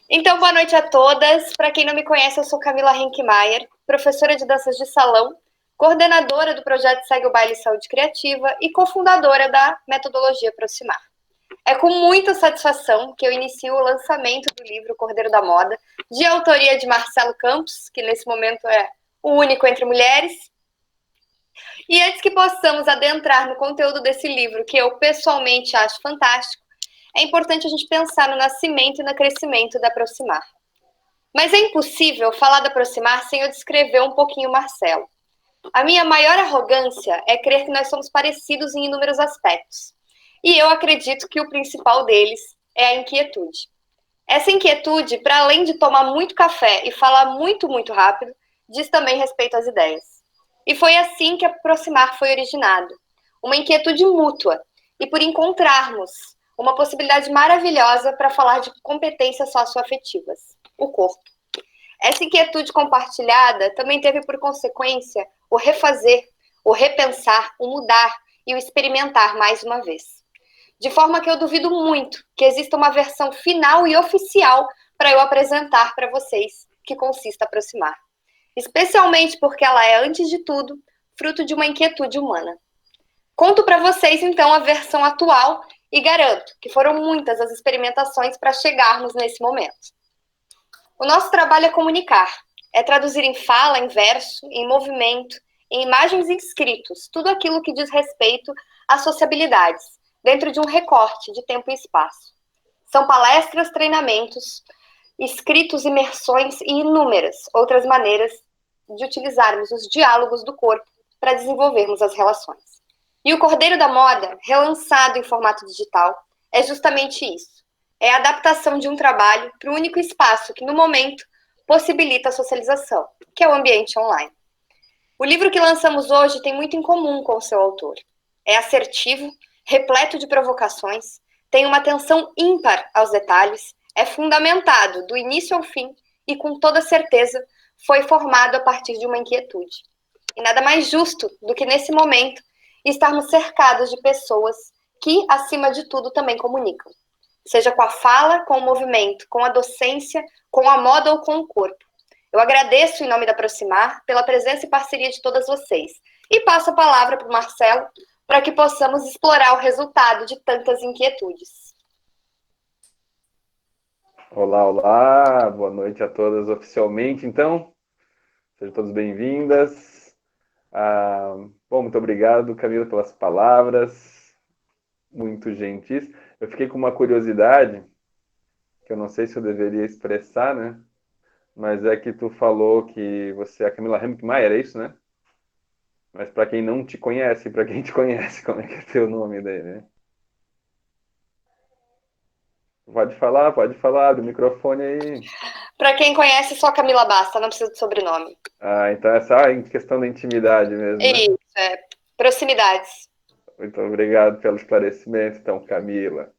Então, boa noite a todas. Para quem não me conhece, eu sou Camila Henkmeier, professora de danças de salão, coordenadora do projeto Segue o Baile Saúde Criativa e cofundadora da metodologia Aproximar. É com muita satisfação que eu inicio o lançamento do livro Cordeiro da Moda, de autoria de Marcelo Campos, que nesse momento é o único entre mulheres. E antes que possamos adentrar no conteúdo desse livro, que eu pessoalmente acho fantástico, é importante a gente pensar no nascimento e no crescimento da Aproximar. Mas é impossível falar da Aproximar sem eu descrever um pouquinho o Marcelo. A minha maior arrogância é crer que nós somos parecidos em inúmeros aspectos. E eu acredito que o principal deles é a inquietude. Essa inquietude, para além de tomar muito café e falar muito, muito rápido, diz também respeito às ideias. E foi assim que Aproximar foi originado. Uma inquietude mútua. E por encontrarmos uma possibilidade maravilhosa para falar de competências socioafetivas, o corpo. Essa inquietude compartilhada também teve por consequência o refazer, o repensar, o mudar e o experimentar mais uma vez. De forma que eu duvido muito que exista uma versão final e oficial para eu apresentar para vocês, que consista aproximar. Especialmente porque ela é, antes de tudo, fruto de uma inquietude humana. Conto para vocês, então, a versão atual e garanto que foram muitas as experimentações para chegarmos nesse momento. O nosso trabalho é comunicar, é traduzir em fala, em verso, em movimento, em imagens e escritos, tudo aquilo que diz respeito às sociabilidades, dentro de um recorte de tempo e espaço. São palestras, treinamentos, escritos, imersões e inúmeras outras maneiras de utilizarmos os diálogos do corpo para desenvolvermos as relações. E o Cordeiro da Moda, relançado em formato digital, é justamente isso. É a adaptação de um trabalho para o único espaço que, no momento, possibilita a socialização, que é o ambiente online. O livro que lançamos hoje tem muito em comum com o seu autor. É assertivo, repleto de provocações, tem uma atenção ímpar aos detalhes, é fundamentado do início ao fim e, com toda certeza, foi formado a partir de uma inquietude. E nada mais justo do que, nesse momento, estarmos cercados de pessoas que, acima de tudo, também comunicam. Seja com a fala, com o movimento, com a docência, com a moda ou com o corpo. Eu agradeço, em nome da Aproximar, pela presença e parceria de todas vocês. E passo a palavra para o Marcelo, para que possamos explorar o resultado de tantas inquietudes. Olá, olá, boa noite a todas oficialmente, então, sejam todas bem-vindas. Bom, muito obrigado, Camila, pelas palavras, muito gentis. Eu fiquei com uma curiosidade, que eu não sei se eu deveria expressar, né? Mas é que tu falou que você é a Camila Henkmeier, é isso, né? Mas para quem não te conhece, para quem te conhece, como é que é teu nome daí, né? Pode falar, do microfone aí. Para quem conhece, só Camila basta, não precisa de sobrenome. Então é só em questão da intimidade mesmo, né? Isso, proximidades. Muito obrigado pelo esclarecimento, então, Camila.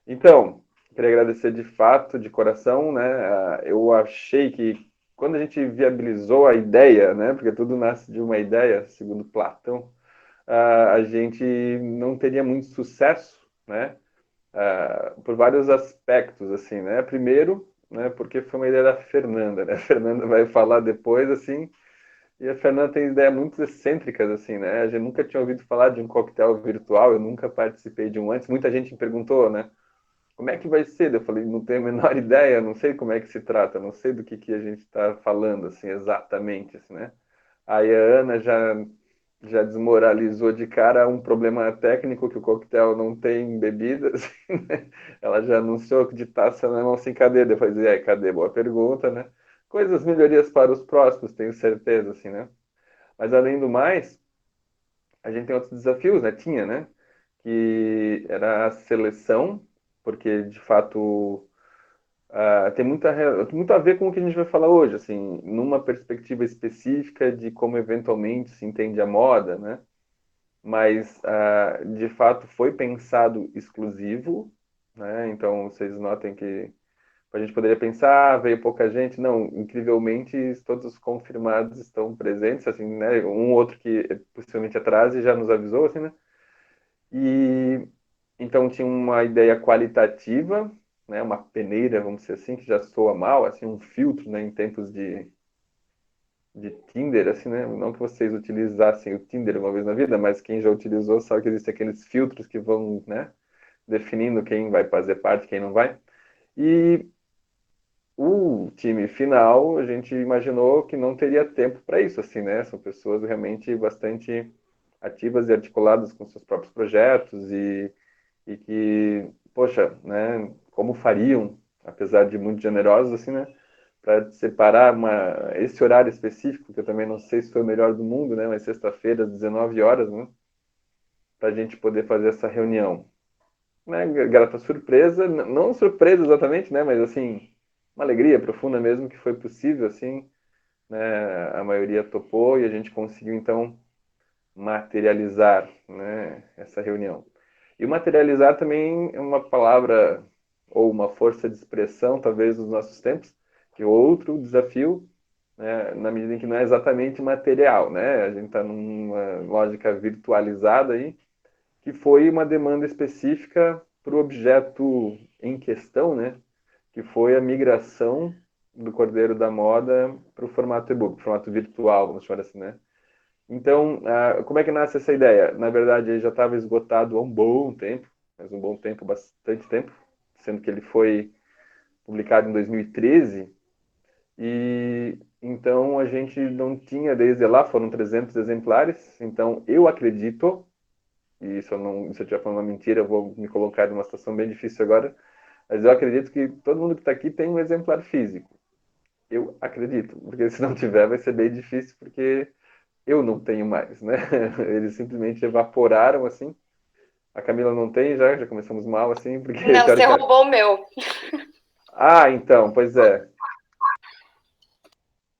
Então, queria agradecer de fato, de coração, né? Eu achei que quando a gente viabilizou a ideia, né? Porque tudo nasce de uma ideia, segundo Platão, a gente não teria muito sucesso, né? Por vários aspectos, assim, né? Primeiro, né? Porque foi uma ideia da Fernanda, né? A Fernanda vai falar depois, assim, e a Fernanda tem ideias muito excêntricas, assim, né? A gente nunca tinha ouvido falar de um coquetel virtual, eu nunca participei de um antes. Muita gente me perguntou, né? Como é que vai ser? Eu falei, não tenho a menor ideia, não sei como é que se trata, não sei do que a gente está falando, assim, exatamente, assim, né? Aí a Ana já desmoralizou de cara um problema técnico que o coquetel não tem bebidas, assim, né? Ela já anunciou que de taça na mão sem cadê? Depois, e aí, cadê? Boa pergunta, né? Coisas, melhorias para os próximos, tenho certeza, assim, né? Mas além do mais, a gente tem outros desafios, né? Tinha, né? Que era a seleção, porque de fato tem muito a ver com o que a gente vai falar hoje, assim, numa perspectiva específica de como eventualmente se entende a moda, né? Mas de fato foi pensado exclusivo, né? Então vocês notem que a gente poderia pensar, veio pouca gente. Não, incrivelmente, todos os confirmados estão presentes, assim, né? Um outro que possivelmente atrase já nos avisou, assim, né? E então tinha uma ideia qualitativa, né, uma peneira, vamos dizer assim, que já soa mal, assim, um filtro, né, em tempos de Tinder, assim, né? Não que vocês utilizassem o Tinder uma vez na vida, mas quem já utilizou sabe que existem aqueles filtros que vão, né, definindo quem vai fazer parte, quem não vai. E o time final, a gente imaginou que não teria tempo para isso, assim, né? São pessoas realmente bastante ativas e articuladas com seus próprios projetos e que, poxa, né, como fariam, apesar de muito generosos, assim, né, para separar esse horário específico, que eu também não sei se foi o melhor do mundo, né, mas sexta-feira, às 19 horas, né, para a gente poder fazer essa reunião. Né, grata surpresa, não surpresa exatamente, né, mas assim, uma alegria profunda mesmo que foi possível, assim, né, a maioria topou e a gente conseguiu, então, materializar, né, essa reunião. E materializar também é uma palavra ou uma força de expressão, talvez, dos nossos tempos, que é outro desafio, né, na medida em que não é exatamente material, né? A gente está numa lógica virtualizada aí, que foi uma demanda específica para o objeto em questão, né? Que foi a migração do Cordeiro da Moda para o formato e-book, formato virtual, vamos chamar assim, né? Então, como é que nasce essa ideia? Na verdade, ele já estava esgotado há um bom tempo, mas um bom tempo, bastante tempo, sendo que ele foi publicado em 2013, e então a gente não tinha desde lá, foram 300 exemplares, então eu acredito, e isso não, se eu estiver falando uma mentira, eu vou me colocar numa situação bem difícil agora, mas eu acredito que todo mundo que está aqui tem um exemplar físico. Eu acredito, porque se não tiver vai ser bem difícil, porque eu não tenho mais, né? Eles simplesmente evaporaram assim. A Camila não tem já começamos mal assim, porque Não, você teoricamente. roubou o meu. Ah, então, pois é.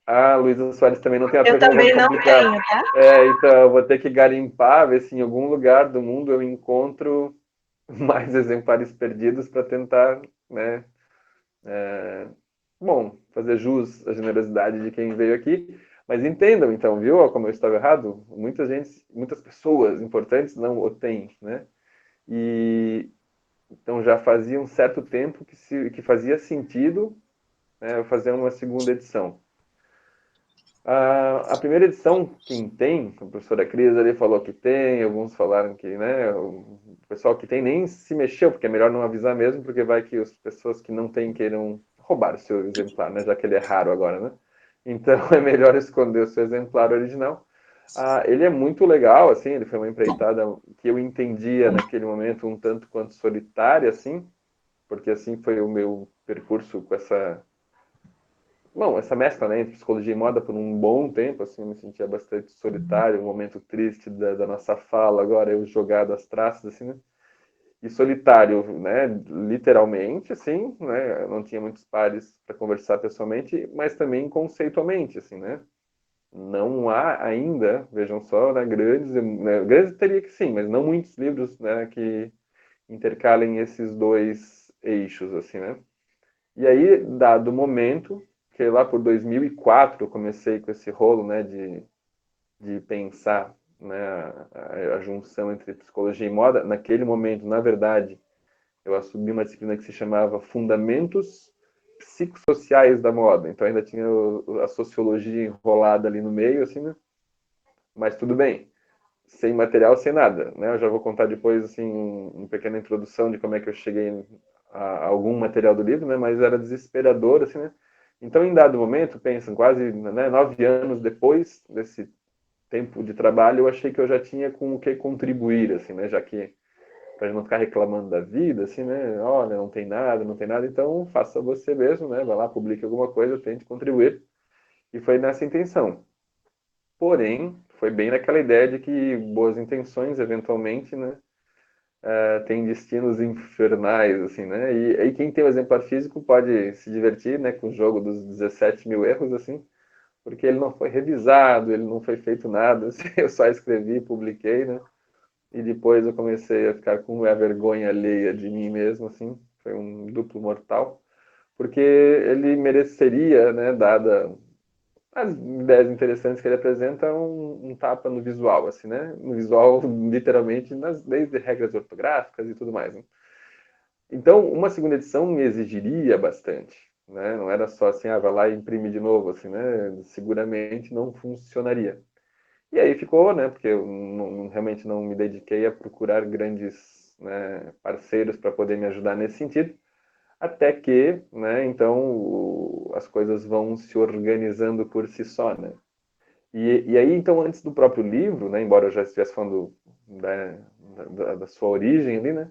A Luísa Soares também não tem, até Eu que é um momento também não complicado. tenho, tá? Então eu vou ter que garimpar, ver se em algum lugar do mundo eu encontro mais exemplares perdidos para tentar, né? é, Bom, fazer jus à generosidade de quem veio aqui. Mas entendam, então, viu? Como eu estava errado, muita gente, muitas pessoas importantes não o têm, né? E então já fazia um certo tempo que fazia sentido, né, fazer uma segunda edição. A primeira edição, quem tem, a professora Cris ali falou que tem, alguns falaram que, né, o pessoal que tem nem se mexeu, porque é melhor não avisar mesmo, porque vai que as pessoas que não têm queiram roubar o seu exemplar, né, já que ele é raro agora, né? Então é melhor esconder o seu exemplar original. Ele é muito legal, assim, ele foi uma empreitada que eu entendia naquele momento um tanto quanto solitária, assim, porque assim foi o meu percurso com essa mescla, né, entre psicologia e moda por um bom tempo, assim, eu me sentia bastante solitário, um momento triste da nossa fala, agora eu jogado às traças, assim, né, e solitário, né, literalmente, assim, né, eu não tinha muitos pares para conversar pessoalmente, mas também conceitualmente, assim, né, não há ainda, vejam só, né, grandes teria que sim, mas não muitos livros, né, que intercalem esses dois eixos, assim, né, e aí, dado o momento, que lá por 2004 eu comecei com esse rolo, né, de pensar, né, a junção entre psicologia e moda. Naquele momento, na verdade, eu assumi uma disciplina que se chamava Fundamentos Psicossociais da Moda. Então ainda tinha a sociologia enrolada ali no meio, assim, né? Mas tudo bem, sem material, sem nada, né? Eu já vou contar depois, assim, uma pequena introdução de como é que eu cheguei a algum material do livro, né? Mas era desesperador, assim, né? Então, em dado momento, pensam, quase, né, 9 anos depois desse tempo de trabalho, eu achei que eu já tinha com o que contribuir, assim, né? Já que para não ficar reclamando da vida, assim, né? Olha, não tem nada, não tem nada, então faça você mesmo, né? Vai lá, publique alguma coisa, tente contribuir. E foi nessa intenção. Porém, foi bem naquela ideia de que boas intenções, eventualmente, né, têm destinos infernais, assim, né? E aí quem tem o exemplar físico pode se divertir, né, com o jogo dos 17 mil erros, assim, porque ele não foi revisado, ele não foi feito nada, assim, eu só escrevi, publiquei, né? E depois eu comecei a ficar com a vergonha alheia de mim mesmo, assim, foi um duplo mortal, porque ele mereceria, né, dada as ideias interessantes que ele apresenta, um tapa no visual, assim, né? No visual, literalmente, desde regras ortográficas e tudo mais, né? Então, uma segunda edição me exigiria bastante, né? Não era só assim, vai lá e imprime de novo, assim, né? Seguramente não funcionaria. E aí ficou, né? Porque eu realmente não me dediquei a procurar grandes, né, parceiros para poder me ajudar nesse sentido, até que, né? Então, as coisas vão se organizando por si só, né? E aí, então, antes do próprio livro, né? Embora eu já estivesse falando da sua origem ali, né?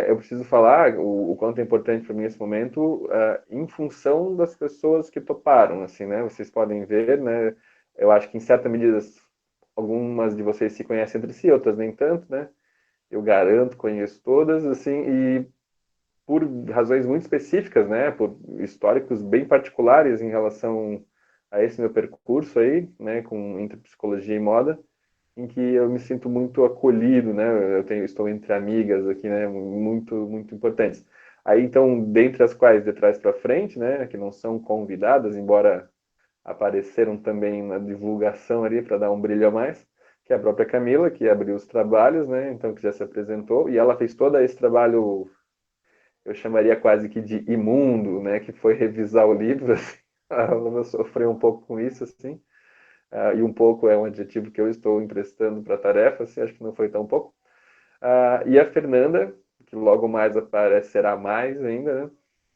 Eu preciso falar o quanto é importante para mim esse momento, em função das pessoas que toparam, assim, né? Vocês podem ver, né? Eu acho que em certa medida algumas de vocês se conhecem entre si, outras nem tanto, né? Eu garanto, conheço todas, assim, e por razões muito específicas, né? Por históricos bem particulares em relação a esse meu percurso aí, né? Entre psicologia e moda, em que eu me sinto muito acolhido, né? Estou entre amigas aqui, né? Muito, muito importantes. Aí, então, dentre as quais de trás para frente, né? Que não são convidadas, embora apareceram também na divulgação ali para dar um brilho a mais, que é a própria Camila, que abriu os trabalhos, né? Então, que já se apresentou, e ela fez todo esse trabalho, eu chamaria quase que de imundo, né? Que foi revisar o livro, assim. Ela sofreu um pouco com isso, assim. E um pouco é um adjetivo que eu estou emprestando para a tarefa, assim, acho que não foi tão pouco. E a Fernanda, que logo mais aparecerá mais ainda, né?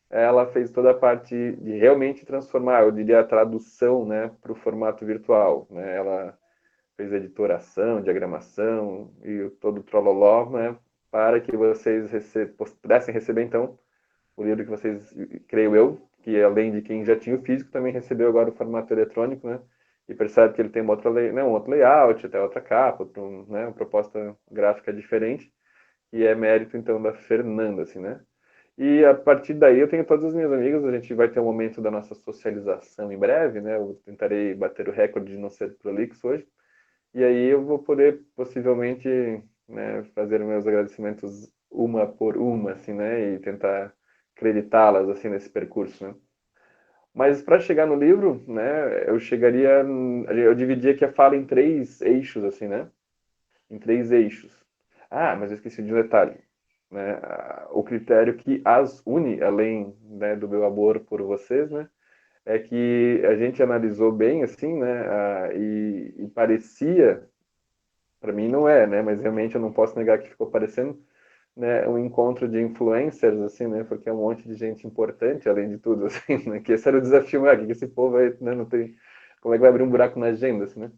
Ela fez toda a parte de realmente transformar, eu diria, a tradução, né, para o formato virtual, né? Ela fez editoração, diagramação e todo o trololó, né, para que vocês pudessem receber, então, o livro que vocês, creio eu, que além de quem já tinha o físico, também recebeu agora o formato eletrônico, né? E percebe que ele tem um outro layout, até outra capa, né, uma proposta gráfica diferente, e é mérito, então, da Fernanda, assim, né? E a partir daí eu tenho todas as minhas amigas, a gente vai ter um momento da nossa socialização em breve, né? Eu tentarei bater o recorde de não ser prolixo hoje, e aí eu vou poder possivelmente, né, fazer meus agradecimentos uma por uma, assim, né, e tentar acreditá-las assim nesse percurso, né? Mas para chegar no livro, né, eu dividia que a fala em três eixos, assim, né? Em três eixos. Mas eu esqueci de um detalhe, né? O critério que as une, além, né, do meu amor por vocês, né, é que a gente analisou bem, assim, né, e parecia, para mim não é, né, mas realmente eu não posso negar que ficou parecendo, né, um encontro de influencers, assim, né, porque é um monte de gente importante, além de tudo, assim, né, que esse era o desafio, que esse povo aí, né, não tem, como é que vai abrir um buraco na agenda, assim, né?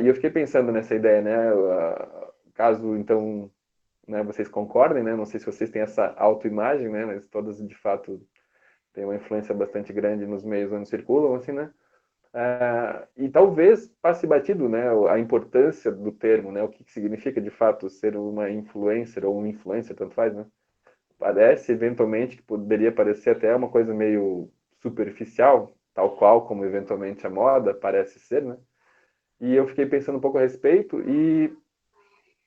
E eu fiquei pensando nessa ideia, né, caso, então, né, vocês concordem, né, não sei se vocês têm essa autoimagem, né, mas todas, de fato, têm uma influência bastante grande nos meios onde circulam, assim, né, e talvez passe batido, né, a importância do termo, né, o que significa de fato ser uma influencer ou um influencer, tanto faz, né? Parece eventualmente que poderia parecer até uma coisa meio superficial, tal qual como eventualmente a moda parece ser, né? E eu fiquei pensando um pouco a respeito e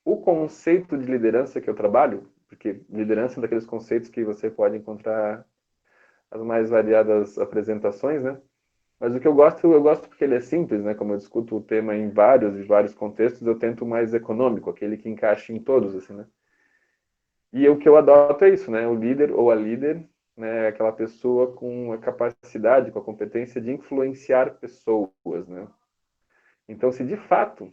o conceito de liderança que eu trabalho, porque liderança é um daqueles conceitos que você pode encontrar as mais variadas apresentações, né? Mas o que eu gosto porque ele é simples, né? Como eu discuto o tema em vários e vários contextos, eu tento o mais econômico, aquele que encaixe em todos, assim, né? E o que eu adoto é isso, né? O líder ou a líder, né? É aquela pessoa com a capacidade, com a competência de influenciar pessoas, né? Então, se de fato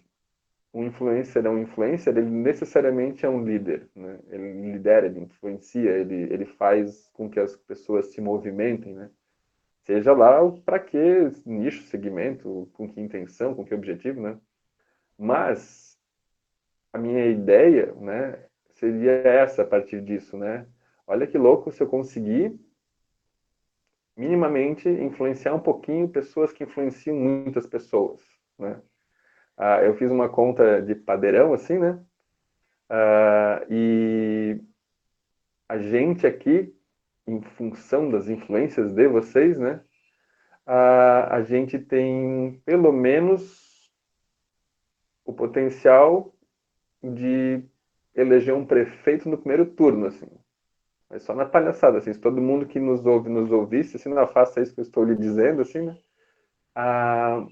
um influencer é um influencer, ele necessariamente é um líder, né? Ele lidera, ele influencia, ele faz com que as pessoas se movimentem, né? Seja lá para que nicho, segmento, com que intenção, com que objetivo, né? Mas a minha ideia, né, seria essa a partir disso, né? Olha que louco se eu conseguir minimamente influenciar um pouquinho pessoas que influenciam muitas pessoas, né? Eu fiz uma conta de padeirão, assim, né? E a gente aqui, em função das influências de vocês, né? A gente tem pelo menos o potencial de eleger um prefeito no primeiro turno, assim. Mas só na palhaçada, assim, se todo mundo que nos ouve nos ouvisse, assim, não faça isso que eu estou lhe dizendo, assim, né? A,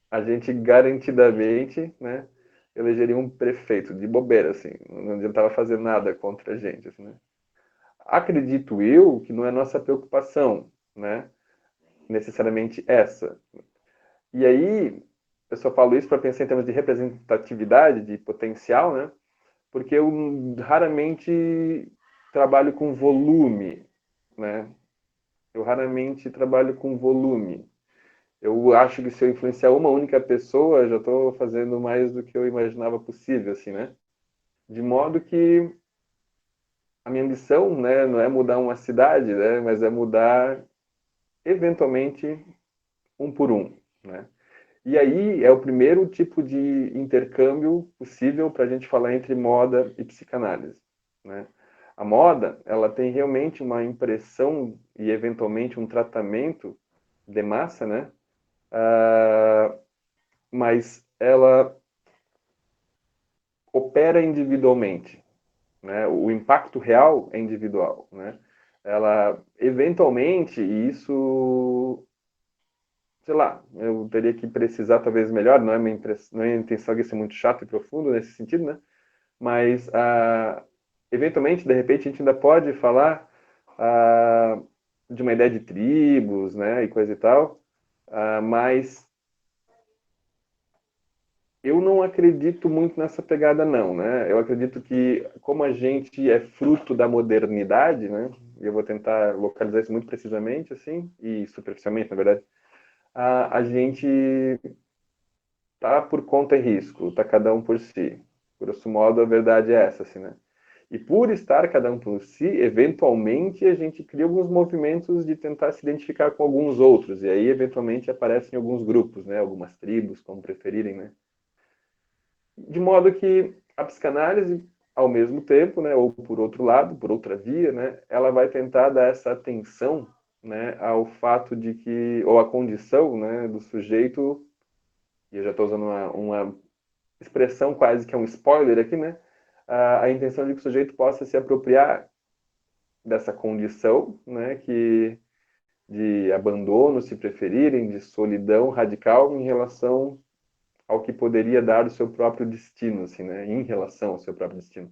a gente garantidamente, né, elegeria um prefeito de bobeira, assim, não adiantava fazer nada contra a gente, assim, né? acredito eu que não é nossa preocupação, né? Necessariamente essa. E aí, eu só falo isso para pensar em termos de representatividade, de potencial, né? Porque eu raramente trabalho com volume, né? Eu raramente trabalho com volume. Eu acho que se eu influenciar uma única pessoa, eu já estou fazendo mais do que eu imaginava possível, assim, né? De modo que a minha ambição, né, não é mudar uma cidade, né, mas é mudar eventualmente um por um, né? E aí é o primeiro tipo de intercâmbio possível para a gente falar entre moda e psicanálise, né? A moda, ela tem realmente uma impressão e eventualmente um tratamento de massa, né? Mas ela opera individualmente, né? O impacto real é individual, né? Ela, eventualmente, e isso, sei lá, eu teria que precisar talvez melhor, não é minha, não é minha intenção de ser muito chato e profundo nesse sentido, né? Mas, eventualmente, de repente, a gente ainda pode falar de uma ideia de tribos, né, e coisa e tal, mas eu não acredito muito nessa pegada, não, né? Eu acredito que, como a gente é fruto da modernidade, né? E eu vou tentar localizar isso muito precisamente, assim, e superficialmente, na verdade, a gente tá por conta e risco, tá cada um por si. Grosso modo, a verdade é essa, assim, né? E por estar cada um por si, eventualmente a gente cria alguns movimentos de tentar se identificar com alguns outros, e aí eventualmente aparecem alguns grupos, né? Algumas tribos, como preferirem, né? De modo que a psicanálise, ao mesmo tempo, né, ou por outro lado, por outra via, né, ela vai tentar dar essa atenção, né, ao fato de que, ou a condição, né, do sujeito, e eu já estou usando uma expressão quase que é um spoiler aqui, né, a intenção de que o sujeito possa se apropriar dessa condição, né, que de abandono, se preferirem, de solidão radical em relação ao que poderia dar o seu próprio destino, assim, né, em relação ao seu próprio destino.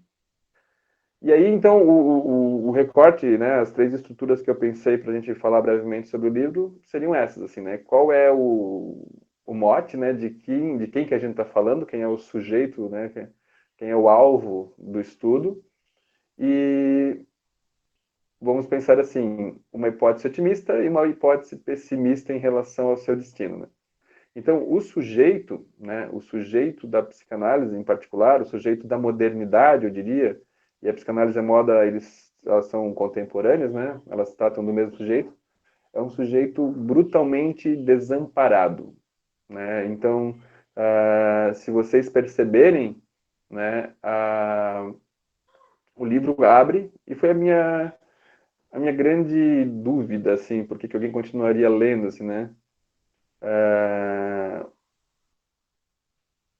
E aí, então, o recorte, né, as três estruturas que eu pensei para a gente falar brevemente sobre o livro seriam essas, assim, né? Qual é o mote, né, de quem que a gente está falando, quem é o sujeito, né, quem é o alvo do estudo, e vamos pensar assim, uma hipótese otimista e uma hipótese pessimista em relação ao seu destino, né? Então, o sujeito, né, o sujeito da psicanálise em particular, o sujeito da modernidade, eu diria, e a psicanálise e a moda, elas são contemporâneas, né, elas tratam do mesmo sujeito, é um sujeito brutalmente desamparado, né? Então, se vocês perceberem, né, o livro abre, e foi a minha grande dúvida, assim, porque que alguém continuaria lendo, assim, né?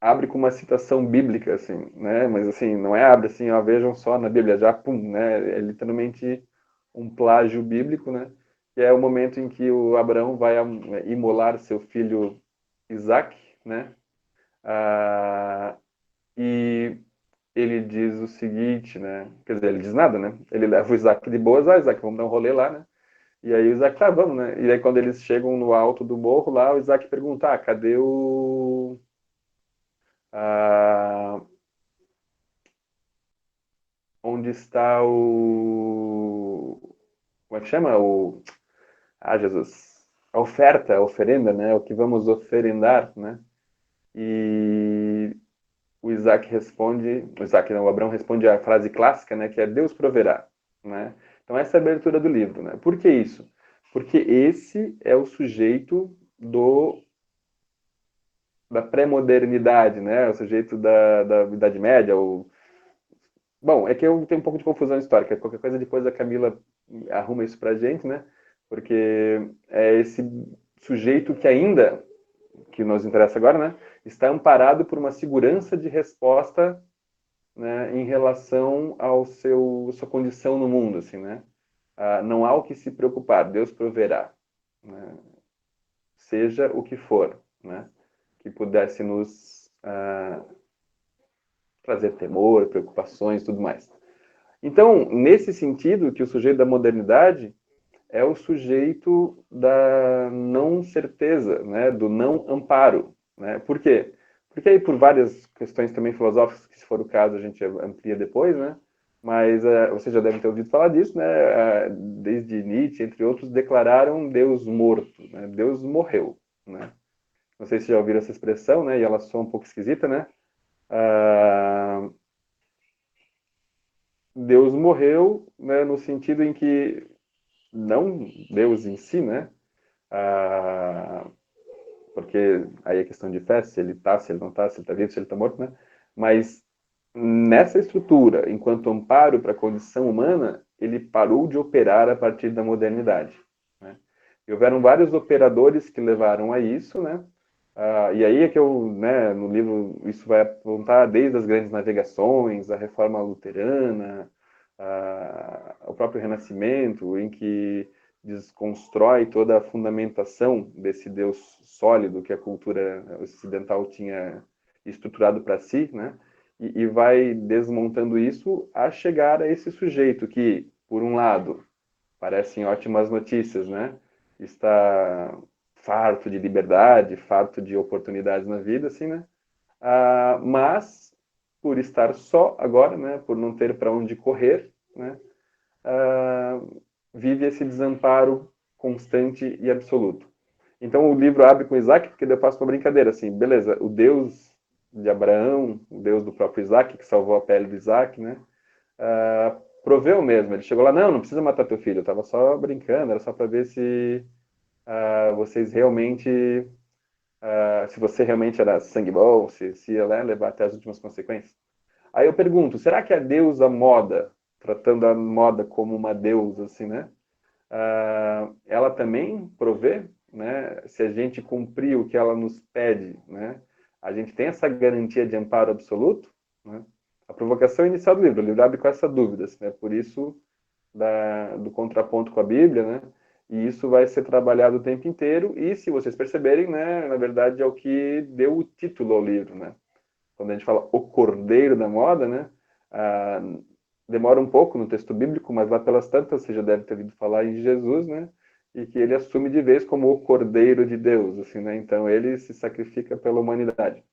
Abre com uma citação bíblica, assim, né? Mas assim, não é abre assim, ó, vejam só na Bíblia, já pum, né? É literalmente um plágio bíblico, né? Que é o momento em que o Abraão vai imolar seu filho Isaac, né? E ele diz o seguinte, né? Quer dizer, ele diz nada, né? Ele leva o Isaac de boas, Isaac, vamos dar um rolê lá, né? E aí o Isaac, tá, vamos, né? E aí quando eles chegam no alto do morro lá, o Isaac pergunta, cadê ah, onde está o. Como é que chama? Jesus. A oferta, a oferenda, né? O que vamos oferendar, né? E o Isaac responde. O Isaac não, o Abraão responde a frase clássica, né? Que é Deus proverá, né? Então, essa é a abertura do livro, né? Por que isso? Porque esse é o sujeito da pré-modernidade, né? O sujeito da Idade Média, bom, é que eu tenho um pouco de confusão histórica. Qualquer coisa depois a Camila arruma isso pra gente, né? Porque é esse sujeito que ainda, que nos interessa agora, né? Está amparado por uma segurança de resposta, né, em relação ao sua condição no mundo, assim, né? Não há o que se preocupar, Deus proverá, né? Seja o que for, né? Que pudesse nos trazer temor, preocupações, tudo mais. Então, nesse sentido, que o sujeito da modernidade é o sujeito da não certeza, né, do não amparo. Né? Por quê? Porque aí, por várias questões também filosóficas, que se for o caso a gente amplia depois, né? Mas você já deve ter ouvido falar disso, né? Desde Nietzsche, entre outros, declararam Deus morto, né? Deus morreu, né? Não sei se já ouviram essa expressão, né? E ela soa um pouco esquisita, né? Deus morreu, né? No sentido em que não Deus em si, né? Porque aí é questão de fé, se ele está, se ele não está, se ele está vivo, se ele está morto, né? Mas nessa estrutura, enquanto amparo para a condição humana, ele parou de operar a partir da modernidade. Né? E houveram vários operadores que levaram a isso, né? E aí é que eu, né, no livro, isso vai apontar desde as grandes navegações, a reforma luterana, o próprio Renascimento, em que desconstrói toda a fundamentação desse Deus sólido que a cultura ocidental tinha estruturado para si, né? E vai desmontando isso a chegar a esse sujeito que, por um lado, parecem ótimas notícias, né? Está farto de liberdade, farto de oportunidades na vida, assim, né? Mas, por estar só agora, né? Por não ter para onde correr, né? Vive esse desamparo constante e absoluto. Então o livro abre com Isaac, porque eu faço uma brincadeira, assim, beleza, o Deus de Abraão, o Deus do próprio Isaac, que salvou a pele do Isaac, né? Proveu mesmo. Ele chegou lá, não precisa matar teu filho, eu estava só brincando, era só para ver se vocês realmente, se você realmente era sangue bom, se ia levar até as últimas consequências. Aí eu pergunto, será que a deusa moda, tratando a moda como uma deusa, assim, né? Ela também provê, né? Se a gente cumprir o que ela nos pede, né? A gente tem essa garantia de amparo absoluto, né? A provocação inicial do livro, o livro abre com essa dúvida, né? Por isso do contraponto com a Bíblia, né? E isso vai ser trabalhado o tempo inteiro. E se vocês perceberem, né? Na verdade é o que deu o título ao livro, né? Quando a gente fala o Cordeiro da Moda, né? Demora um pouco no texto bíblico, mas lá pelas tantas você já deve ter ouvido falar em Jesus, né? E que ele assume de vez como o Cordeiro de Deus, assim, né? Então ele se sacrifica pela humanidade.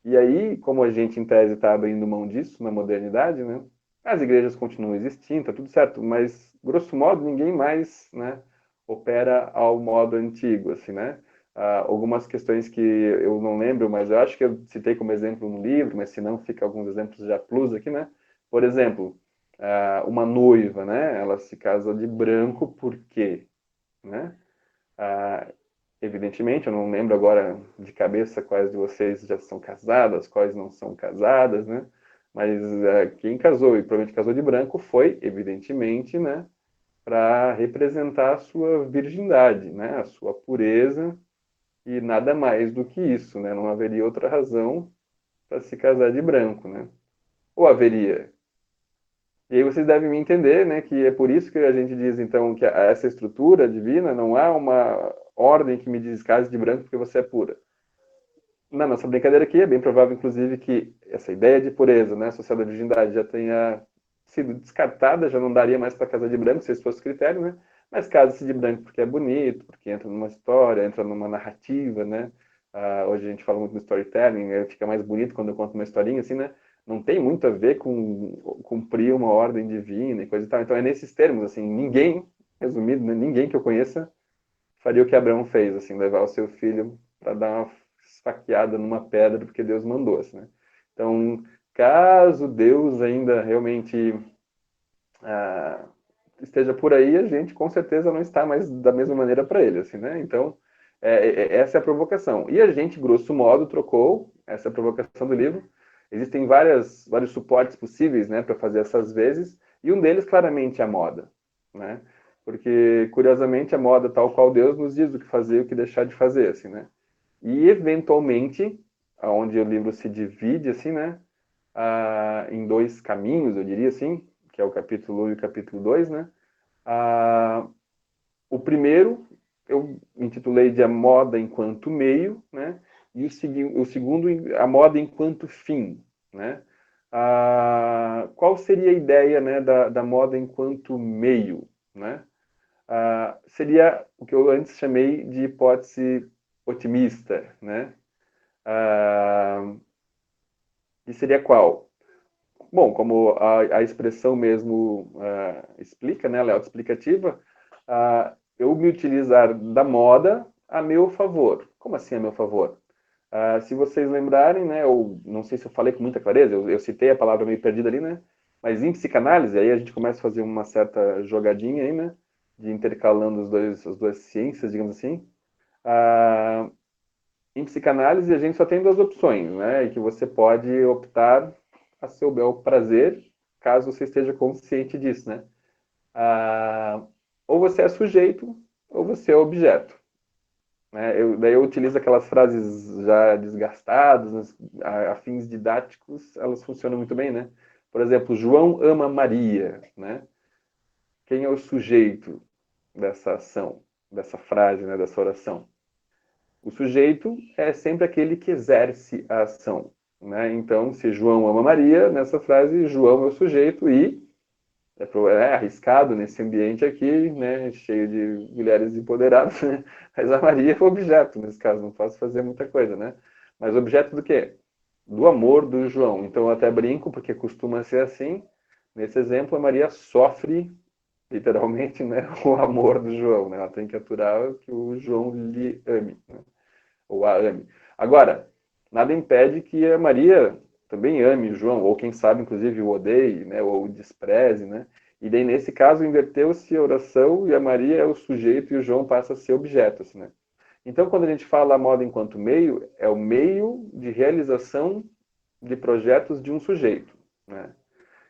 E aí, como a gente em tese está abrindo mão disso na modernidade, né? As igrejas continuam existindo, tá tudo certo, mas grosso modo ninguém mais, né? Opera ao modo antigo, assim, né? Algumas questões que eu não lembro, mas eu acho que eu citei como exemplo no livro, mas se não, fica alguns exemplos já plus aqui, né? Por exemplo, uma noiva, né? Ela se casa de branco por quê? Né? Evidentemente, eu não lembro agora de cabeça quais de vocês já são casadas, quais não são casadas, né? Mas quem casou e provavelmente casou de branco foi, evidentemente, né? Para representar a sua virgindade, né? A sua pureza e nada mais do que isso, né? Não haveria outra razão para se casar de branco, né? Ou haveria? E aí vocês devem me entender, né, que é por isso que a gente diz, então, que essa estrutura divina não há uma ordem que me diz case de branco porque você é pura. Na nossa brincadeira aqui, é bem provável, inclusive, que essa ideia de pureza, né, associada à virgindade, já tenha sido descartada, já não daria mais para casar de branco, se esse fosse o critério, né? Mas casa-se de branco porque é bonito, porque entra numa história, entra numa narrativa, né? Hoje a gente fala muito no storytelling, fica mais bonito quando eu conto uma historinha, assim, né? Não tem muito a ver com cumprir uma ordem divina e coisa e tal. Então é nesses termos, assim, ninguém, resumido, né? Ninguém que eu conheça faria o que Abraão fez, assim, levar o seu filho para dar uma esfaqueada numa pedra porque Deus mandou, assim, né? Então, caso Deus ainda realmente esteja por aí, a gente com certeza não está mais da mesma maneira para ele, assim, né? Então, essa é a provocação. E a gente, grosso modo, trocou essa provocação do livro. Existem vários suportes possíveis, né, para fazer essas vezes, e um deles, claramente, é a moda, né? Porque, curiosamente, a moda, tal qual Deus, nos diz o que fazer e o que deixar de fazer, assim, né? E, eventualmente, onde o livro se divide, assim, né, em dois caminhos, eu diria assim, que é o capítulo 1 e o capítulo 2, né? O primeiro eu intitulei de A Moda Enquanto Meio, né? E o segundo, A Moda Enquanto Fim, né? Qual seria a ideia, né, da moda enquanto meio, né? Seria o que eu antes chamei de hipótese otimista, né? E seria qual? Bom, como a expressão mesmo explica, né, ela é autoexplicativa, eu me utilizar da moda a meu favor. Como assim a meu favor? Se vocês lembrarem, né, eu não sei se eu falei com muita clareza, eu citei a palavra meio perdida ali, né? Mas em psicanálise, aí a gente começa a fazer uma certa jogadinha aí, né? De intercalando as duas ciências, digamos assim. Ah, Em psicanálise, a gente só tem duas opções, né? E que você pode optar a seu bel prazer, caso você esteja consciente disso, né? Ah, ou você é sujeito, ou você é objeto. Né? Daí eu utilizo aquelas frases já desgastadas, a fins didáticos, elas funcionam muito bem, né? Por exemplo, João ama Maria, né? Quem é o sujeito dessa ação, dessa frase, né, dessa oração? O sujeito é sempre aquele que exerce a ação, né? Então, se João ama Maria, nessa frase, João é o sujeito e é arriscado nesse ambiente aqui, né, cheio de mulheres empoderadas, né? Mas a Maria é o objeto nesse caso, não posso fazer muita coisa, né? Mas objeto do quê? Do amor do João. Então eu até brinco, porque costuma ser assim. Nesse exemplo, a Maria sofre, literalmente, né, o amor do João, né? Ela tem que aturar que o João lhe ame, né? Ou a ame. Agora, nada impede que a Maria também ame o João, ou quem sabe, inclusive, o odeie, né, ou o despreze, né? E daí, nesse caso, inverteu-se a oração e a Maria é o sujeito e o João passa a ser objeto, assim, né? Então, quando a gente fala a moda enquanto meio, é o meio de realização de projetos de um sujeito, né?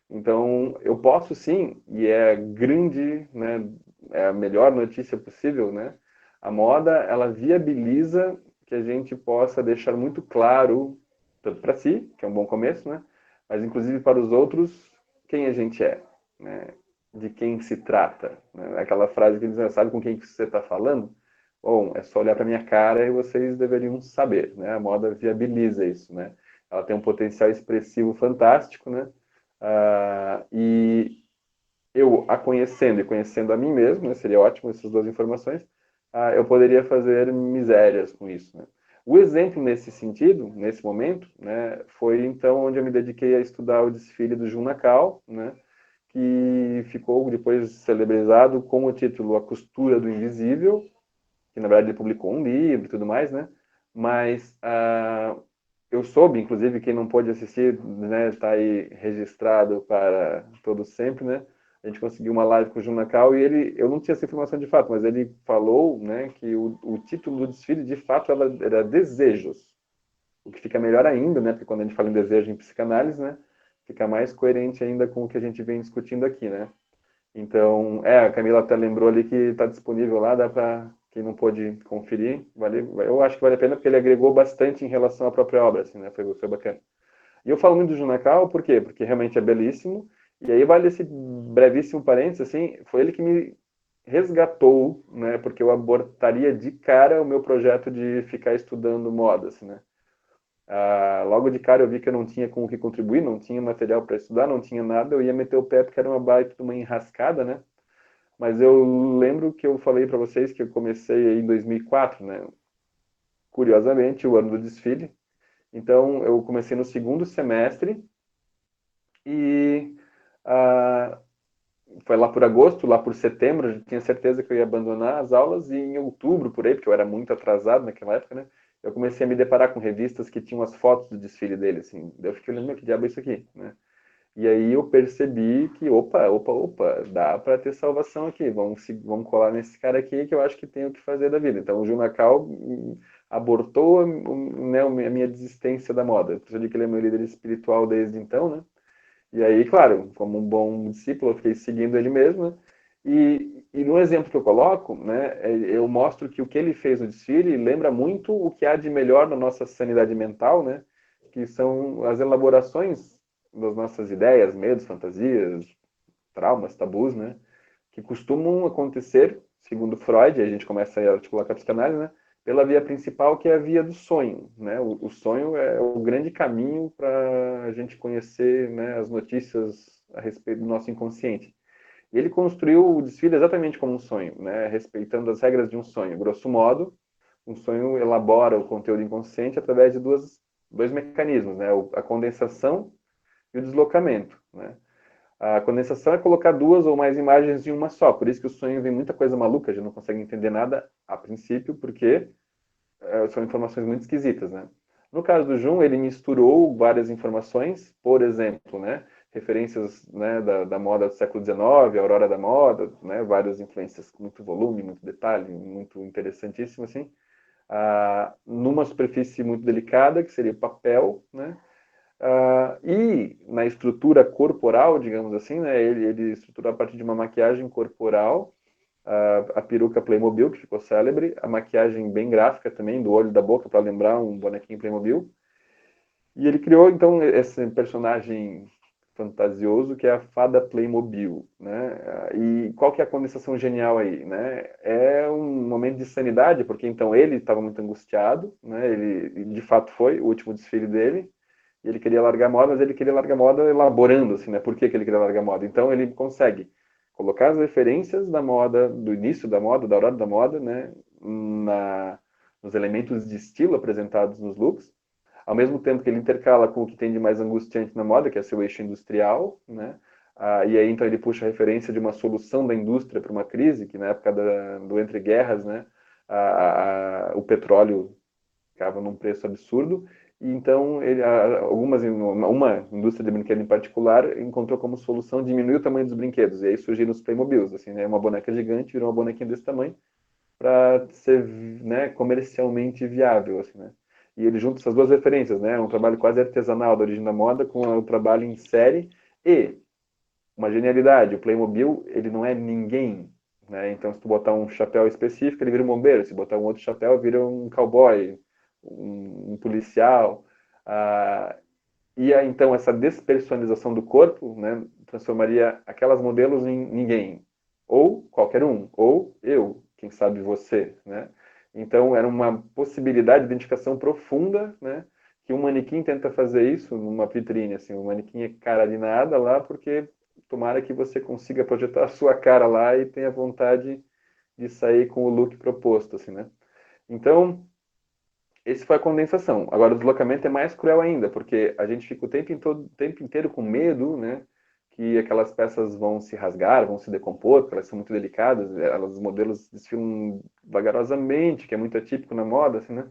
Então, eu posso sim, e é grande, né, é a melhor notícia possível, né? A moda, ela viabiliza que a gente possa deixar muito claro, tanto para si, que é um bom começo, né? Mas inclusive para os outros, quem a gente é, né? De quem se trata, né? Aquela frase que diz, sabe com quem que você está falando? Bom, é só olhar para minha cara e vocês deveriam saber, né? A moda viabiliza isso, né? Ela tem um potencial expressivo fantástico, né? E eu a conhecendo e conhecendo a mim mesmo, né, seria ótimo essas duas informações, eu poderia fazer misérias com isso. Né? O exemplo nesse sentido, nesse momento, né, foi então onde eu me dediquei a estudar o desfile do Junakal, né, que ficou depois celebrizado com o título A Costura do Invisível, que na verdade ele publicou um livro e tudo mais, né? Mas eu soube, inclusive, quem não pôde assistir, né, está aí registrado para todo sempre, né? A gente conseguiu uma live com o Junacal e eu não tinha essa informação de fato, mas ele falou, né, que o título do desfile, de fato, era Desejos, o que fica melhor ainda, né? Porque quando a gente fala em desejo em psicanálise, né, fica mais coerente ainda com o que a gente vem discutindo aqui, né? Então, a Camila até lembrou ali que está disponível lá, dá para quem não pôde conferir, eu acho que vale a pena porque ele agregou bastante em relação à própria obra, assim, né? Foi bacana. E eu falo muito do Junacal, por quê? Porque realmente é belíssimo. E aí vale esse brevíssimo parênteses, assim, foi ele que me resgatou, né? Porque eu abortaria de cara o meu projeto de ficar estudando moda, assim, né? Logo de cara eu vi que eu não tinha com o que contribuir, não tinha material para estudar, não tinha nada, eu ia meter o pé porque era uma baita de uma enrascada, né? Mas eu lembro que eu falei para vocês que eu comecei em 2004, né? Curiosamente, o ano do desfile. Então, eu comecei no segundo semestre e ah, foi lá por agosto, lá por setembro, eu já tinha certeza que eu ia abandonar as aulas e em outubro, por aí, porque eu era muito atrasado naquela época, né? Eu comecei a me deparar com revistas que tinham as fotos do desfile dele, assim. Daí eu fiquei olhando, meu, que diabo é isso aqui, né? E aí eu percebi que, opa, dá para ter salvação aqui. Vamos colar nesse cara aqui que eu acho que tem o que fazer da vida. Então o Junacal abortou, né, a minha desistência da moda. Eu percebi que ele é meu líder espiritual desde então, né? E aí, claro, como um bom discípulo, eu fiquei seguindo ele mesmo, né? E no exemplo que eu coloco, né, eu mostro que o que ele fez no desfile lembra muito o que há de melhor na nossa sanidade mental, né? Que são as elaborações das nossas ideias, medos, fantasias, traumas, tabus, né? Que costumam acontecer, segundo Freud, e a gente começa a articular com a psicanálise, né? pela via principal, que é a via do sonho, né? O sonho é o grande caminho para a gente conhecer, né, as notícias a respeito do nosso inconsciente. E ele construiu o desfile exatamente como um sonho, né, respeitando as regras de um sonho. Grosso modo, um sonho elabora o conteúdo inconsciente através de dois mecanismos, né, a condensação e o deslocamento, né? A condensação é colocar duas ou mais imagens em uma só, por isso que o sonho vem muita coisa maluca, a gente não consegue entender nada a princípio, porque são informações muito esquisitas, né? No caso do Jung, ele misturou várias informações, por exemplo, né, referências, né, da moda do século XIX, a aurora da moda, né, várias influências, muito volume, muito detalhe, muito interessantíssimo, assim, numa superfície muito delicada, que seria papel, né, e na estrutura corporal, digamos assim, né, ele estruturou a partir de uma maquiagem corporal, a peruca Playmobil, que ficou célebre, a maquiagem bem gráfica também, do olho e da boca, para lembrar um bonequinho Playmobil. E ele criou, então, esse personagem fantasioso, que é a fada Playmobil, né? E qual que é a condensação genial aí, né? É um momento de sanidade, porque então ele estava muito angustiado, né? Ele, de fato, foi o último desfile dele, e ele queria largar a moda, mas ele queria largar a moda elaborando, assim, né? Por que ele queria largar a moda? Então ele consegue colocar as referências da moda, do início da moda, da aurora da moda, né? Nos elementos de estilo apresentados nos looks, ao mesmo tempo que ele intercala com o que tem de mais angustiante na moda, que é seu eixo industrial, né? E aí então ele puxa a referência de uma solução da indústria para uma crise, que na época do entre guerras, né? O petróleo ficava num preço absurdo, e então uma indústria de brinquedo em particular encontrou como solução diminuir o tamanho dos brinquedos, e aí surgiram os Playmobils, assim, né? Uma boneca gigante virou uma bonequinha desse tamanho para ser, né, comercialmente viável, assim, né? E ele junta essas duas referências, né? Um trabalho quase artesanal da origem da moda com o trabalho em série e uma genialidade. O Playmobil, ele não é ninguém, né? Então, se tu botar um chapéu específico, ele vira um bombeiro. Se botar um outro chapéu, vira um cowboy, um policial. E aí, então, essa despersonalização do corpo, né, transformaria aquelas modelos em ninguém. Ou qualquer um. Ou eu, quem sabe você, né? Então, era uma possibilidade de identificação profunda, né? Que um manequim tenta fazer isso numa vitrine, assim. O manequim é cara de nada lá, porque tomara que você consiga projetar a sua cara lá e tenha vontade de sair com o look proposto, assim, né? Então, esse foi a condensação. Agora, o deslocamento é mais cruel ainda, porque a gente fica o tempo inteiro com medo, né? Que aquelas peças vão se rasgar, vão se decompor, porque elas são muito delicadas, os modelos desfilam vagarosamente, que é muito atípico na moda, assim, né?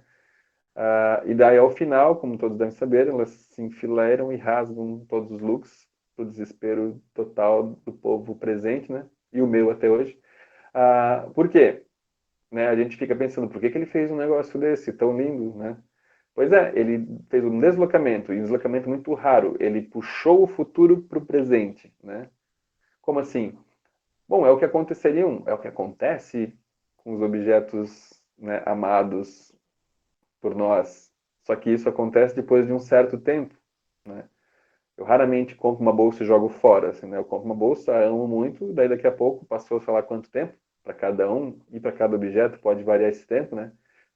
E daí, ao final, como todos devem saber, elas se enfileiram e rasgam todos os looks, para o desespero total do povo presente, né? E o meu até hoje. Por quê? Né, a gente fica pensando, por que ele fez um negócio desse tão lindo, né? Pois é, ele fez um deslocamento, e um deslocamento muito raro. Ele puxou o futuro para o presente, né? Como assim? Bom, é o que é o que acontece com os objetos, né, amados por nós. Só que isso acontece depois de um certo tempo, né? Eu raramente compro uma bolsa e jogo fora, assim, né? Eu compro uma bolsa, amo muito, daí daqui a pouco passou, sei lá quanto tempo, para cada um e para cada objeto, pode variar esse tempo, né?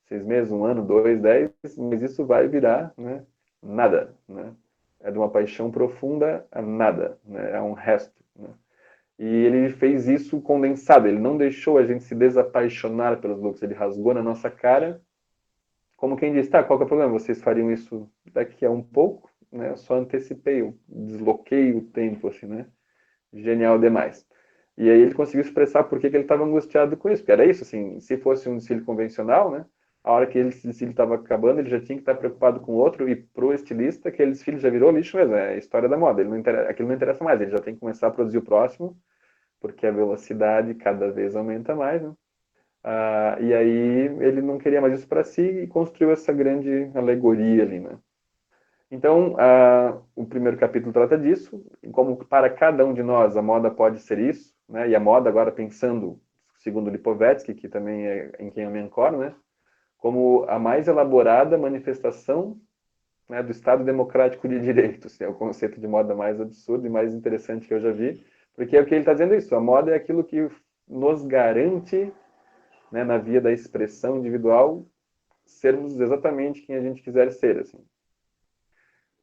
6 meses, um ano, dois, 10, mas isso vai virar, né? Nada, né? É de uma paixão profunda a nada, né? É um resto, né? E ele fez isso condensado, ele não deixou a gente se desapaixonar pelos looks, ele rasgou na nossa cara, como quem diz, tá, qual que é o problema? Vocês fariam isso daqui a um pouco, né? Eu só antecipei, eu desloquei o tempo, assim, né? Genial demais. E aí ele conseguiu expressar por que ele estava angustiado com isso, porque era isso, assim, se fosse um desfile convencional, né? A hora que esse desfile estava acabando, ele já tinha que estar preocupado com outro, e pro estilista, aquele desfile já virou lixo mesmo, é a história da moda, aquilo não interessa mais, ele já tem que começar a produzir o próximo, porque a velocidade cada vez aumenta mais, né? E aí ele não queria mais isso para si e construiu essa grande alegoria ali, né? Então, o primeiro capítulo trata disso, como para cada um de nós a moda pode ser isso, né? E a moda agora pensando, segundo Lipovetsky, que também é em quem eu me ancoro, né? Como a mais elaborada manifestação, né, do Estado Democrático de Direito. Assim, é o conceito de moda mais absurdo e mais interessante que eu já vi, porque é o que ele está dizendo isso, a moda é aquilo que nos garante, né, na via da expressão individual, sermos exatamente quem a gente quiser ser, assim.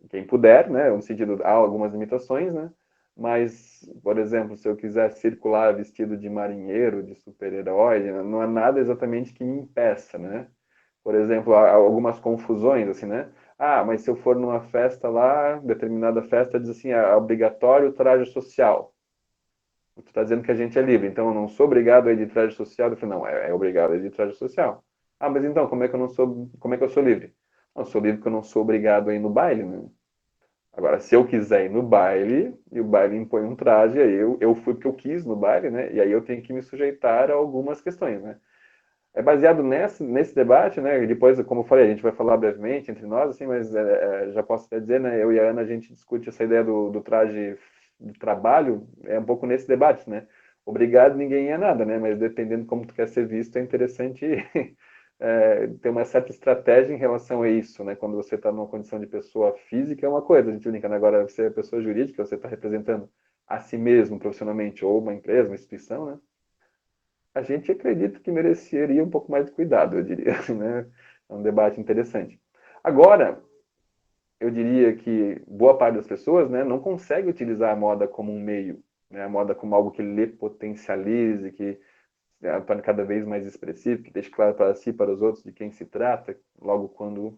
Quem puder, né? No sentido, há algumas limitações, né? Mas, por exemplo, se eu quiser circular vestido de marinheiro, de super-herói, não há nada exatamente que me impeça, né? Por exemplo, há algumas confusões, assim, né? Ah, mas se eu for numa festa lá, determinada festa diz assim, é obrigatório o traje social. Tu está dizendo que a gente é livre, então eu não sou obrigado a ir de traje social? Eu falei, não, é obrigado a ir de traje social. Ah, mas então, como é que eu não sou, como é que eu sou livre? Eu sou livre porque eu não sou obrigado a ir no baile, né? Agora, se eu quiser ir no baile, e o baile impõe um traje, aí eu fui porque eu quis no baile, né? E aí eu tenho que me sujeitar a algumas questões, né? É baseado nesse debate, né? E depois, como eu falei, a gente vai falar brevemente entre nós, assim, mas já posso até dizer, né? Eu e a Ana, a gente discute essa ideia do traje de trabalho, é um pouco nesse debate, né? Obrigado, ninguém é nada, né? Mas dependendo como tu quer ser visto, é interessante ter uma certa estratégia em relação a isso, né? Quando você está numa condição de pessoa física, é uma coisa, a gente brinca, né? Agora, você é pessoa jurídica, você está representando a si mesmo profissionalmente, ou uma empresa, uma instituição, né? A gente acredita que mereceria um pouco mais de cuidado, eu diria, né? É um debate interessante. Agora, eu diria que boa parte das pessoas, né, não consegue utilizar a moda como um meio, né? A moda como algo que lhe potencialize, que torne cada vez mais expressivo, que deixe claro para si e para os outros de quem se trata, logo quando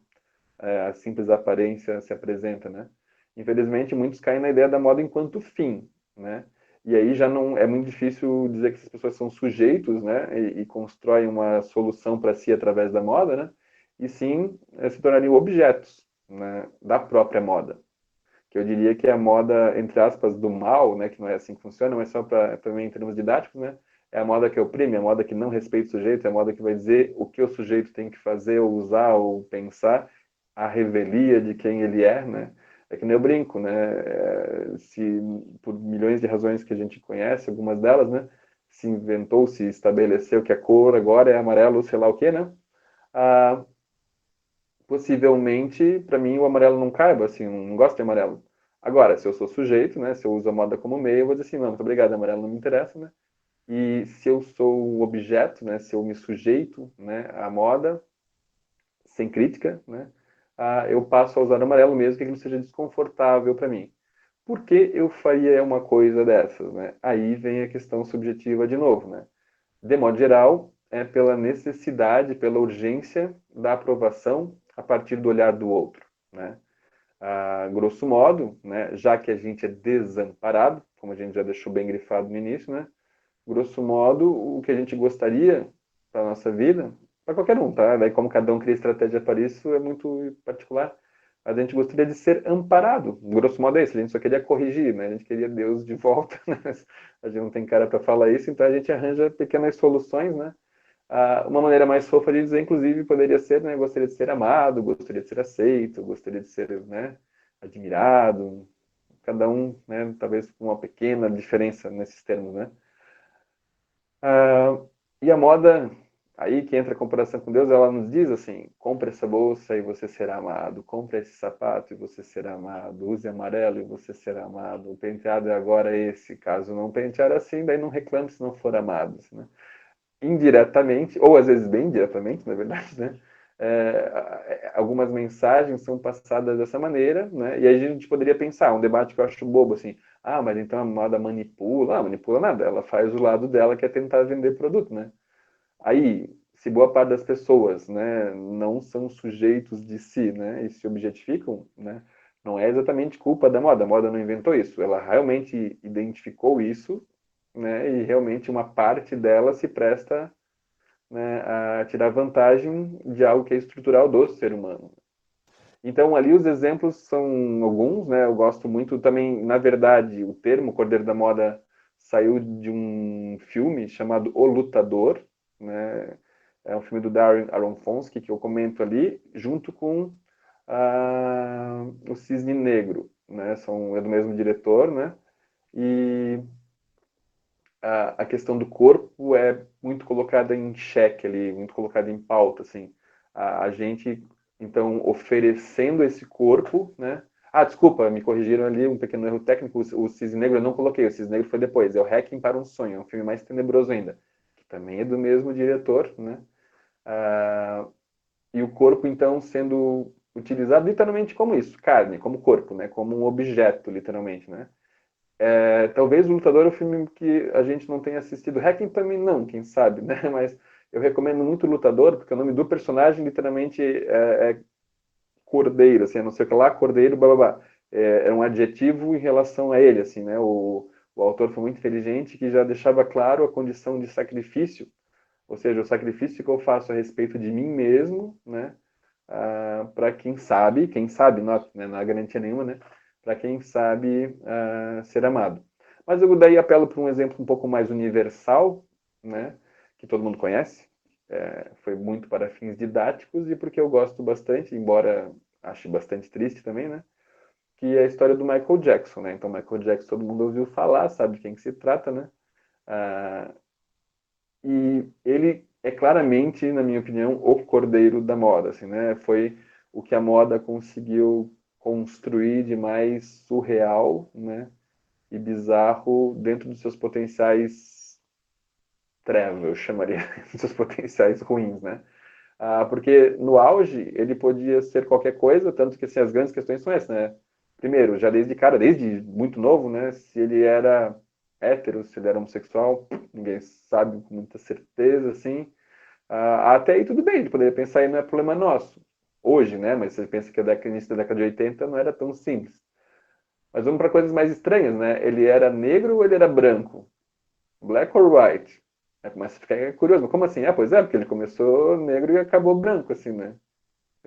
a simples aparência se apresenta, né? Infelizmente, muitos caem na ideia da moda enquanto fim, né? E aí já não é muito difícil dizer que essas pessoas são sujeitos, né? E constroem uma solução para si através da moda, né? E sim se tornariam objetos, né, da própria moda. Que eu diria que é a moda, entre aspas, do mal, né? Que não é assim que funciona, mas só para mim em termos didáticos, né? É a moda que oprime, é a moda que não respeita o sujeito, é a moda que vai dizer o que o sujeito tem que fazer, ou usar, ou pensar, a revelia de quem ele é, né? É que nem eu brinco, né? Se por milhões de razões que a gente conhece, algumas delas, né? Se inventou, se estabeleceu que a cor agora é amarelo, sei lá o quê, né? Ah, possivelmente, para mim, o amarelo não caiba, assim, não gosto de amarelo. Agora, se eu sou sujeito, né? Se eu uso a moda como meio, eu vou dizer assim, não, muito obrigado, amarelo não me interessa, né? E se eu sou o objeto, né? Se eu me sujeito, né, à moda, sem crítica, né? Eu passo a usar amarelo mesmo que ele não seja desconfortável para mim. Por que eu faria uma coisa dessas, né? Aí vem a questão subjetiva de novo, né? De modo geral, é pela necessidade, pela urgência da aprovação a partir do olhar do outro, né? Grosso modo, né, já que a gente é desamparado, como a gente já deixou bem grifado no início, né? Grosso modo, o que a gente gostaria para a nossa vida, para qualquer um, tá? Daí como cada um cria estratégia para isso é muito particular. Mas a gente gostaria de ser amparado. Grosso modo é isso, a gente só queria corrigir, né? A gente queria Deus de volta, né? A gente não tem cara para falar isso, então a gente arranja pequenas soluções, né? Uma maneira mais fofa de dizer, inclusive, poderia ser, né? Gostaria de ser amado, gostaria de ser aceito, gostaria de ser, né? Admirado. Cada um, né? Talvez com uma pequena diferença nesses termos, né? E a moda, aí que entra a comparação com Deus, ela nos diz assim: compre essa bolsa e você será amado, compre esse sapato e você será amado, use amarelo e você será amado, o penteado é agora esse, caso não pentear assim, daí não reclame se não for amado, assim, né? Indiretamente, ou às vezes bem diretamente, na verdade, né? Algumas mensagens são passadas dessa maneira, né? E aí a gente poderia pensar, um debate que eu acho bobo, assim, mas então a moda manipula? Manipula nada, ela faz o lado dela que é tentar vender produto, né? Aí, se boa parte das pessoas, né, não são sujeitos de si, né, e se objetificam, né, não é exatamente culpa da moda. A moda não inventou isso. Ela realmente identificou isso, né, e realmente uma parte dela se presta, né, a tirar vantagem de algo que é estrutural do ser humano. Então, ali os exemplos são alguns, né? Eu gosto muito também, na verdade, o termo Cordeiro da Moda saiu de um filme chamado O Lutador, né? É um filme do Darren Aronofsky que eu comento ali, junto com o Cisne Negro, né? É do mesmo diretor, né? E a questão do corpo é muito colocada em xeque ali, muito colocada em pauta, assim. A gente, então, oferecendo esse corpo, né? Desculpa, me corrigiram ali, um pequeno erro técnico, o Cisne Negro eu não coloquei, o Cisne Negro foi depois, é o Hacking para um Sonho, é um filme mais tenebroso ainda, que também é do mesmo diretor, né? e o corpo, então, sendo utilizado literalmente como isso, carne, como corpo, né? Como um objeto, literalmente, né? Talvez o Lutador é um filme que a gente não tenha assistido. Hacking também não, quem sabe, né? Mas eu recomendo muito o Lutador, porque o nome do personagem literalmente é cordeiro, assim, a não ser que lá, cordeiro, blá, blá, blá. É um adjetivo em relação a ele, assim, né? O autor foi muito inteligente que já deixava claro a condição de sacrifício, ou seja, o sacrifício que eu faço a respeito de mim mesmo, né? Para quem sabe, não, né, não há garantia nenhuma, né? Para quem sabe ser amado. Mas eu daí apelo para um exemplo um pouco mais universal, né? Que todo mundo conhece. Foi muito para fins didáticos e porque eu gosto bastante, embora ache bastante triste também, né? Que é a história do Michael Jackson, né? Então, Michael Jackson todo mundo ouviu falar, sabe de quem que se trata, né? Ah, e ele é claramente, na minha opinião, o cordeiro da moda, assim, né? Foi o que a moda conseguiu construir de mais surreal, né? E bizarro dentro dos seus potenciais trevos, eu chamaria, dos seus potenciais ruins, né? Porque no auge ele podia ser qualquer coisa, tanto que assim, as grandes questões são essas, né? Primeiro, já desde cara, desde muito novo, né? Se ele era hétero, se ele era homossexual, ninguém sabe com muita certeza, assim. Até aí tudo bem, a gente poderia pensar aí não é problema nosso. Hoje, né? Mas você pensa que a início da década de 80 não era tão simples. Mas vamos para coisas mais estranhas, né? Ele era negro ou ele era branco? Black or white? Aí começa a ficar curioso. Mas como assim? Pois é, porque ele começou negro e acabou branco, assim, né?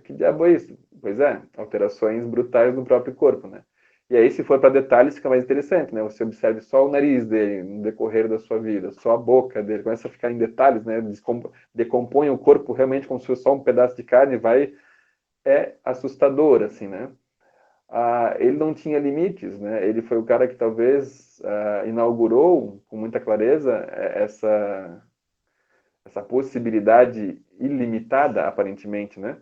Que diabo é isso? Pois é, alterações brutais no próprio corpo, né? E aí, se for para detalhes, fica mais interessante, né? Você observe só o nariz dele no decorrer da sua vida, só a boca dele, começa a ficar em detalhes, né? Decompõe o corpo realmente como se fosse só um pedaço de carne, vai. É assustador, assim, né? Ele não tinha limites, né? Ele foi o cara que talvez inaugurou com muita clareza essa possibilidade ilimitada, aparentemente, né?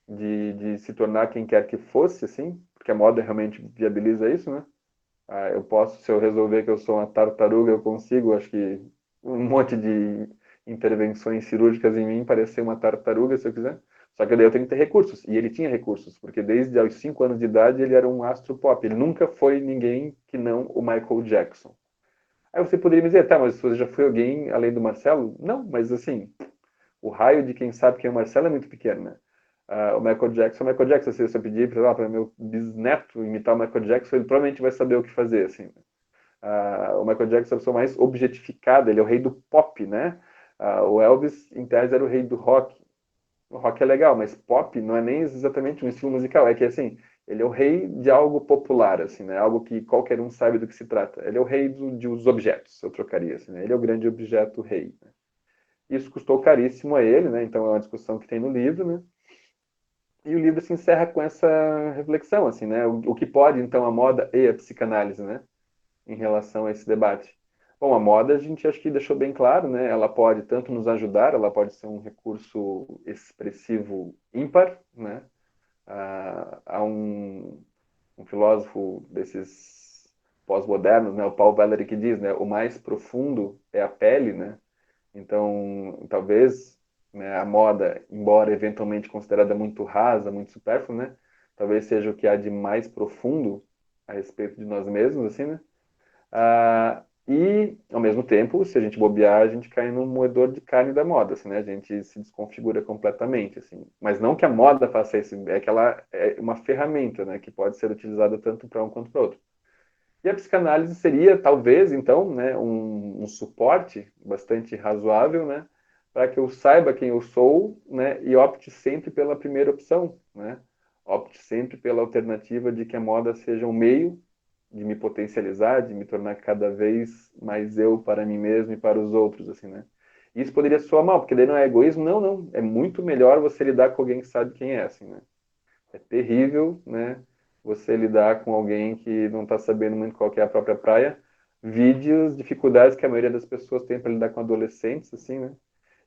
De se tornar quem quer que fosse, assim, porque a moda realmente viabiliza isso, né? Eu posso, se eu resolver que eu sou uma tartaruga, eu consigo, acho que um monte de intervenções cirúrgicas em mim parecer uma tartaruga, se eu quiser. Só que daí eu tenho que ter recursos. E ele tinha recursos, porque desde os 5 anos de idade ele era um astro pop. Ele nunca foi ninguém que não o Michael Jackson. Aí você poderia me dizer, tá, mas você já foi alguém além do Marcelo? Não, mas assim, o raio de quem sabe quem é o Marcelo é muito pequeno, né? O Michael Jackson, se eu pedir para meu bisneto imitar o Michael Jackson, ele provavelmente vai saber o que fazer, assim. Né? O Michael Jackson é a pessoa mais objetificada, ele é o rei do pop, né? O Elvis, em tese, era o rei do rock. O rock é legal, mas pop não é nem exatamente um estilo musical, é que, assim, ele é o rei de algo popular, assim, né? Algo que qualquer um sabe do que se trata. Ele é o rei dos objetos, eu trocaria, assim, né? Ele é o grande objeto rei. Né? Isso custou caríssimo a ele, né? Então é uma discussão que tem no livro, né? E o livro se encerra com essa reflexão, assim, né? O que pode, então, a moda e a psicanálise, né? Em relação a esse debate. Bom, a moda a gente acho que deixou bem claro, né? Ela pode tanto nos ajudar, ela pode ser um recurso expressivo ímpar, né? Há um filósofo desses pós-modernos, né? O Paul Valéry que diz, né? O mais profundo é a pele, né? Então, talvez, né, a moda, embora eventualmente considerada muito rasa, muito supérflua, né, talvez seja o que há de mais profundo a respeito de nós mesmos, assim, né? E, ao mesmo tempo, se a gente bobear, a gente cai no moedor de carne da moda, assim, né? A gente se desconfigura completamente, assim. Mas não que a moda faça isso, é que ela é uma ferramenta, né, que pode ser utilizada tanto para um quanto para outro. E a psicanálise seria, talvez, então, né, um suporte bastante razoável, né, para que eu saiba quem eu sou, né, e opte sempre pela primeira opção, né, opte sempre pela alternativa de que a moda seja um meio de me potencializar, de me tornar cada vez mais eu para mim mesmo e para os outros, assim, né. Isso poderia soar mal, porque daí não é egoísmo, não, não. É muito melhor você lidar com alguém que sabe quem é, assim, né. É terrível, né? Você lidar com alguém que não está sabendo muito qual que é a própria praia. Vide as dificuldades que a maioria das pessoas tem para lidar com adolescentes, assim, né?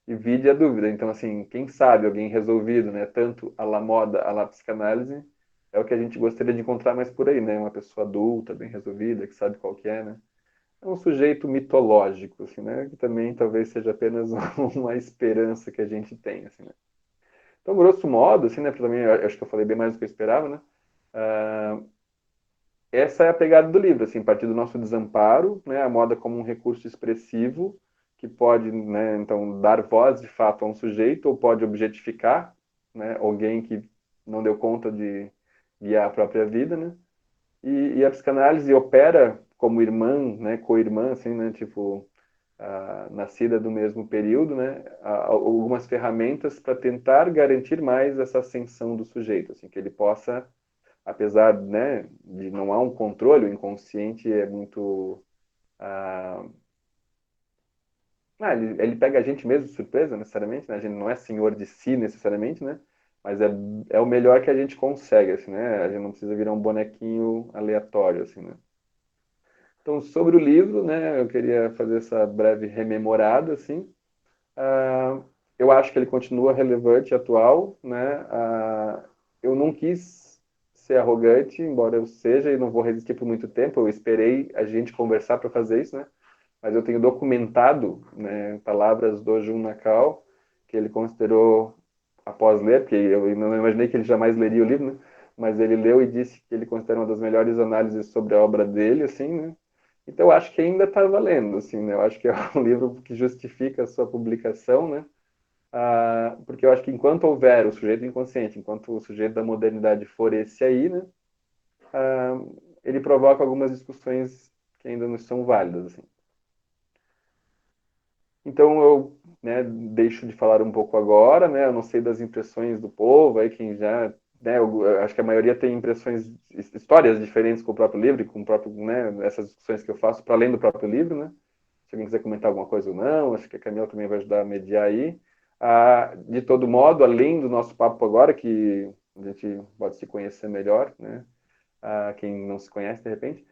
E vide a dúvida. Então, assim, quem sabe alguém resolvido, né? Tanto a la moda, a la psicanálise, é o que a gente gostaria de encontrar mais por aí, né? Uma pessoa adulta, bem resolvida, que sabe qual que é, né? É um sujeito mitológico, assim, né? Que também talvez seja apenas uma esperança que a gente tem, assim, né? Então, grosso modo, assim, né, também eu acho que eu falei bem mais do que eu esperava, né? Ah, essa é a pegada do livro, assim, partir do nosso desamparo, né, a moda como um recurso expressivo que pode, né, então, dar voz de fato a um sujeito ou pode objetificar, né, alguém que não deu conta de guiar a própria vida, né? E a psicanálise opera como irmã, né, co-irmã, assim, né, tipo, nascida do mesmo período, né, algumas ferramentas para tentar garantir mais essa ascensão do sujeito, assim, que ele possa, apesar, né, de não há um controle, o inconsciente é muito... ah, ele pega a gente mesmo de surpresa, necessariamente, né? A gente não é senhor de si, necessariamente, né? Mas é o melhor que a gente consegue, assim, né? A gente não precisa virar um bonequinho aleatório, assim, né? Então, sobre o livro, né, eu queria fazer essa breve rememorada, assim. Ah, eu acho que ele continua relevante e atual, né? Eu não quis ser arrogante, embora eu seja, e não vou resistir por muito tempo. Eu esperei a gente conversar para fazer isso, né? Mas eu tenho documentado, né, palavras do Jun Nakao, que ele considerou, após ler, porque eu não imaginei que ele jamais leria o livro, né? Mas ele leu e disse que ele considera uma das melhores análises sobre a obra dele, assim, né? Então eu acho que ainda está valendo, assim, né? Eu acho que é um livro que justifica a sua publicação, né? Porque eu acho que enquanto houver o sujeito inconsciente, enquanto o sujeito da modernidade for esse aí, né? Ah, ele provoca algumas discussões que ainda não são válidas, assim. Então eu, né, deixo de falar um pouco agora, né? Eu não sei das impressões do povo, aí quem já, né? Eu acho que a maioria tem impressões, histórias diferentes com o próprio livro, com o próprio, né? Essas discussões que eu faço para além do próprio livro, né? Se alguém quiser comentar alguma coisa ou não, acho que a Camila também vai ajudar a mediar aí. De todo modo, além do nosso papo agora, que a gente pode se conhecer melhor, né? Quem não se conhece de repente.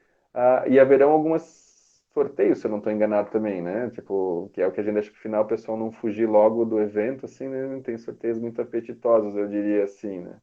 E haverão algumas sorteios, se eu não estou enganado também, né? Tipo, que é o que a gente deixa pro final, o pessoal não fugir logo do evento, assim, né? Tem sorteios muito apetitosos, eu diria assim, né?